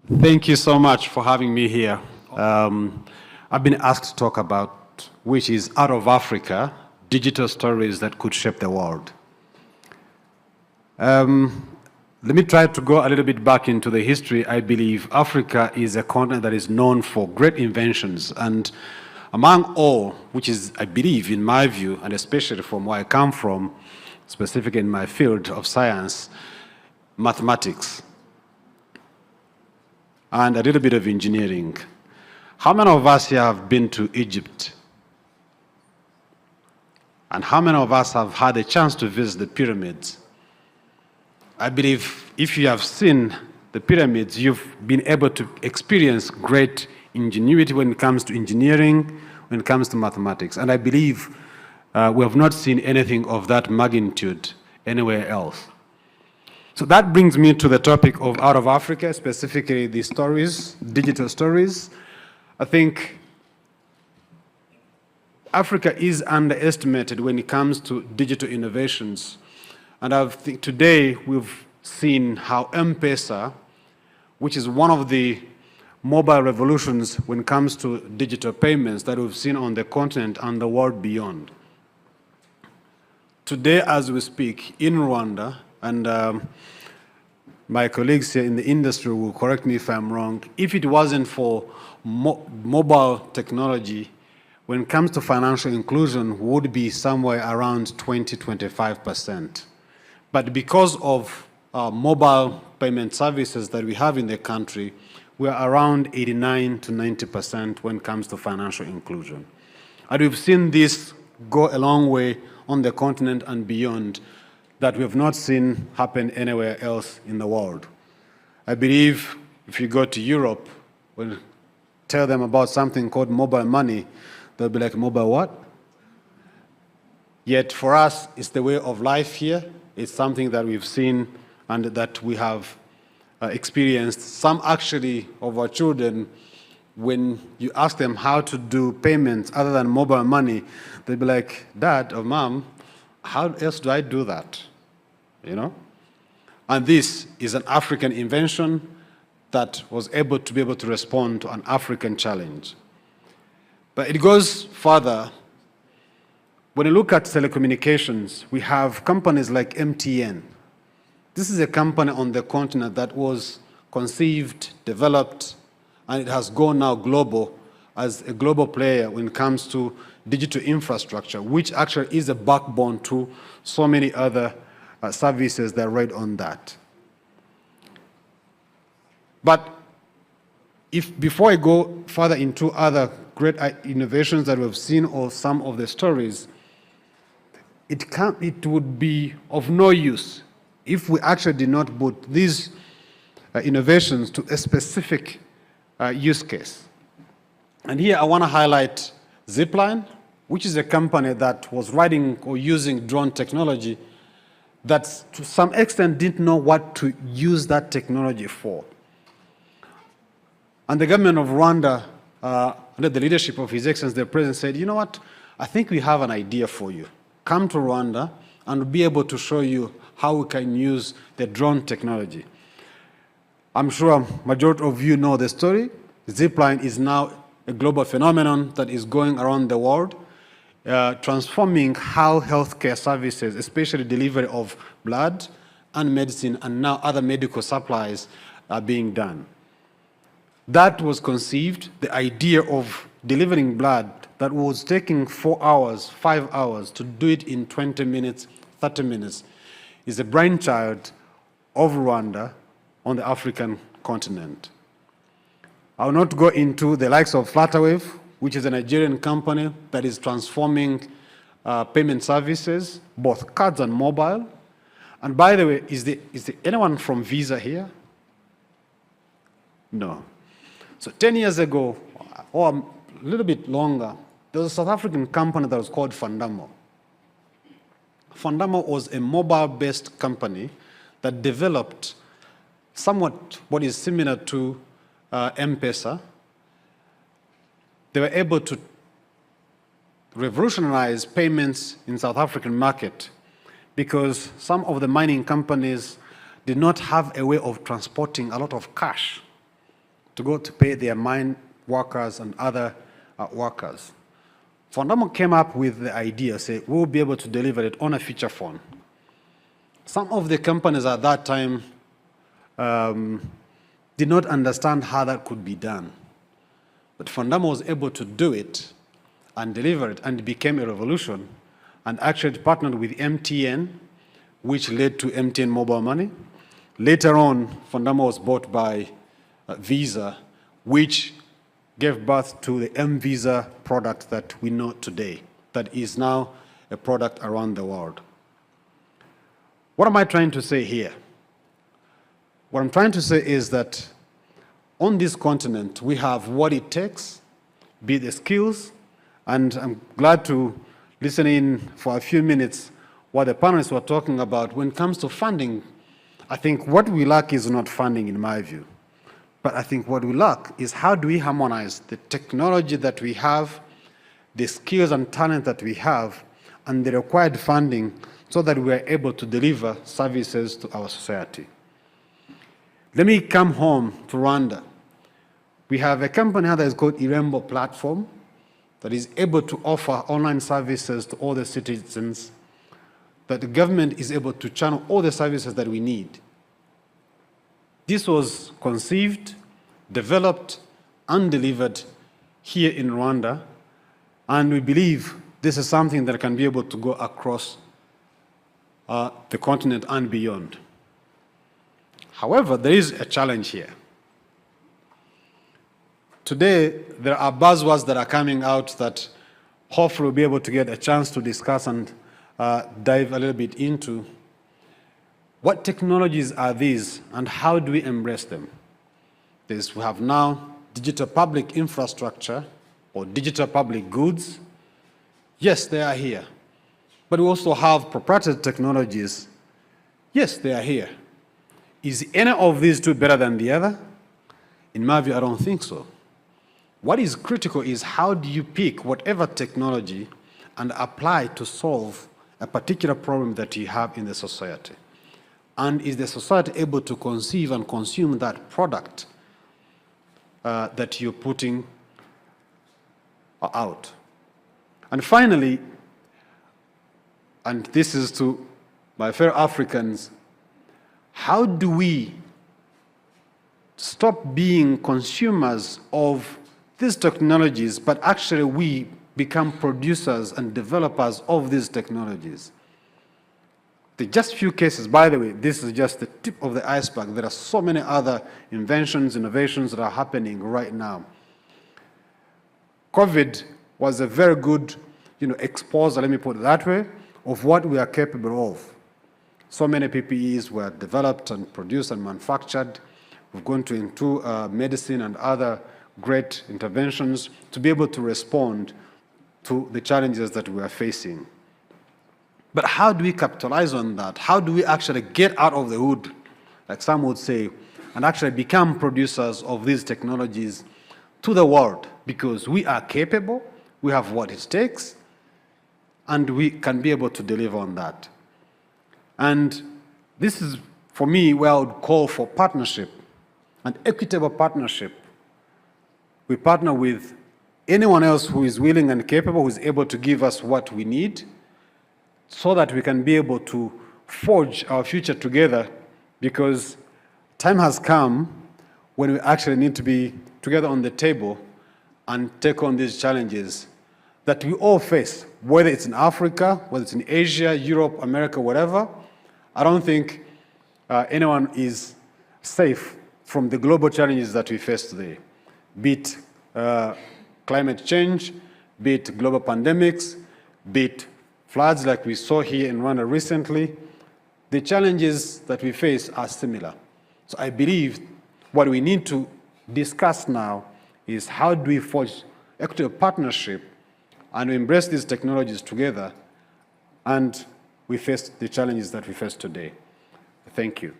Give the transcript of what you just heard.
Thank you so much for having me here. I've been asked to talk about, which is Out of Africa, digital stories that could shape the world. Let me try to go a little bit back into the history. I believe Africa is a continent that is known for great inventions, and among all, which is, I believe, in my view, and especially from where I come from, specifically in my field of science, mathematics, and a little bit of engineering. How many of us here have been to Egypt? And how many of us have had a chance to visit the pyramids? I believe if you have seen the pyramids, you've been able to experience great ingenuity when it comes to engineering, when it comes to mathematics. And I believe we have not seen anything of that magnitude anywhere else. So that brings me to the topic of Out of Africa, specifically the stories, digital stories. I think Africa is underestimated when it comes to digital innovations. And I think today we've seen how M-Pesa, which is one of the mobile revolutions when it comes to digital payments that we've seen on the continent and the world beyond. Today, as we speak, in Rwanda, and my colleagues here in the industry will correct me if I'm wrong, if it wasn't for mobile technology, when it comes to financial inclusion, would be somewhere around 20–25%. But because of mobile payment services that we have in the country, we're around 89–90% when it comes to financial inclusion. And we've seen this go a long way on the continent and beyond that we have not seen happen anywhere else in the world. I believe if you go to Europe, when you tell them about something called mobile money, they'll be like, mobile what? Yet for us, it's the way of life here. It's something that we've seen and that we have experienced. Some actually of our children, when you ask them how to do payments other than mobile money, they'll be like, Dad or Mom, how else do I do that? You know? And this is an African invention that was able to respond to an African challenge. But it goes further. When you look at telecommunications, we have companies like MTN. This is a company on the continent that was conceived, developed, and it has gone now global as a global player when it comes to digital infrastructure, which actually is a backbone to so many other services that ride on that. But before I go further into other great innovations that we've seen or some of the stories, it would be of no use if we actually did not put these innovations to a specific use case. And here I want to highlight Zipline, which is a company that was riding or using drone technology that to some extent didn't know what to use that technology for. And the government of Rwanda, under the leadership of His Excellency the President, said, you know what, I think we have an idea for you. Come to Rwanda and we'll be able to show you how we can use the drone technology. I'm sure majority of you know the story. Zipline is now a global phenomenon that is going around the world, transforming how healthcare services, especially delivery of blood and medicine and now other medical supplies are being done. That was conceived, the idea of delivering blood that was taking 4 hours, 5 hours, to do it in 20 minutes, 30 minutes, is a brainchild of Rwanda on the African continent. I will not go into the likes of Flutterwave, which is a Nigerian company that is transforming payment services, both cards and mobile. And by the way, is there anyone from Visa here? No. So 10 years ago, or a little bit longer, there was a South African company that was called Fundamo. Fundamo was a mobile-based company that developed somewhat what is similar to M-Pesa. They were able to revolutionize payments in South African market because some of the mining companies did not have a way of transporting a lot of cash. to go to pay their mine workers and other workers. Fundamo came up with the idea, say, we'll be able to deliver it on a feature phone. Some of the companies at that time did not understand how that could be done. But Fundamo was able to do it and deliver it, and it became a revolution, and actually partnered with MTN, which led to MTN Mobile Money. Later on, Fundamo was bought by Visa, which gave birth to the M-Visa product that we know today, that is now a product around the world. What am I trying to say here? What I'm trying to say is that on this continent, we have what it takes, be the skills, and I'm glad to listen in for a few minutes what the panelists were talking about. When it comes to funding, I think what we lack is not funding, in my view. But I think what we lack is how do we harmonize the technology that we have, the skills and talent that we have, and the required funding so that we are able to deliver services to our society. Let me come home to Rwanda. We have a company that is called Irembo Platform that is able to offer online services to all the citizens, that the government is able to channel all the services that we need. This was conceived, developed, and delivered here in Rwanda, and we believe this is something that can be able to go across the continent and beyond. However, there is a challenge here. Today, there are buzzwords that are coming out that hopefully we'll be able to get a chance to discuss and dive a little bit into. What technologies are these, and how do we embrace them? We have now digital public infrastructure or digital public goods. Yes, they are here. But we also have proprietary technologies. Yes, they are here. Is any of these two better than the other? In my view, I don't think so. What is critical is how do you pick whatever technology and apply to solve a particular problem that you have in the society? And is the society able to conceive and consume that product that you're putting out? And finally, and this is to my fellow Africans, how do we stop being consumers of these technologies, but actually we become producers and developers of these technologies? There are just few cases. By the way, this is just the tip of the iceberg. There are so many other inventions, innovations that are happening right now. COVID was a very good, exposure, let me put it that way, of what we are capable of. So many PPEs were developed and produced and manufactured. We've gone into medicine and other great interventions to be able to respond to the challenges that we are facing. But how do we capitalize on that? How do we actually get out of the hood, like some would say, and actually become producers of these technologies to the world? Because we are capable, we have what it takes, and we can be able to deliver on that. And this is, for me, where I would call for partnership, an equitable partnership. We partner with anyone else who is willing and capable, who is able to give us what we need, so that we can be able to forge our future together, because time has come when we actually need to be together on the table and take on these challenges that we all face, whether it's in Africa, whether it's in Asia, Europe, America, whatever. I don't think anyone is safe from the global challenges that we face today, be it climate change, be it global pandemics, be it floods like we saw here in Rwanda recently. The challenges that we face are similar. So I believe what we need to discuss now is how do we forge equitable partnership and embrace these technologies together, and we face the challenges that we face today. Thank you.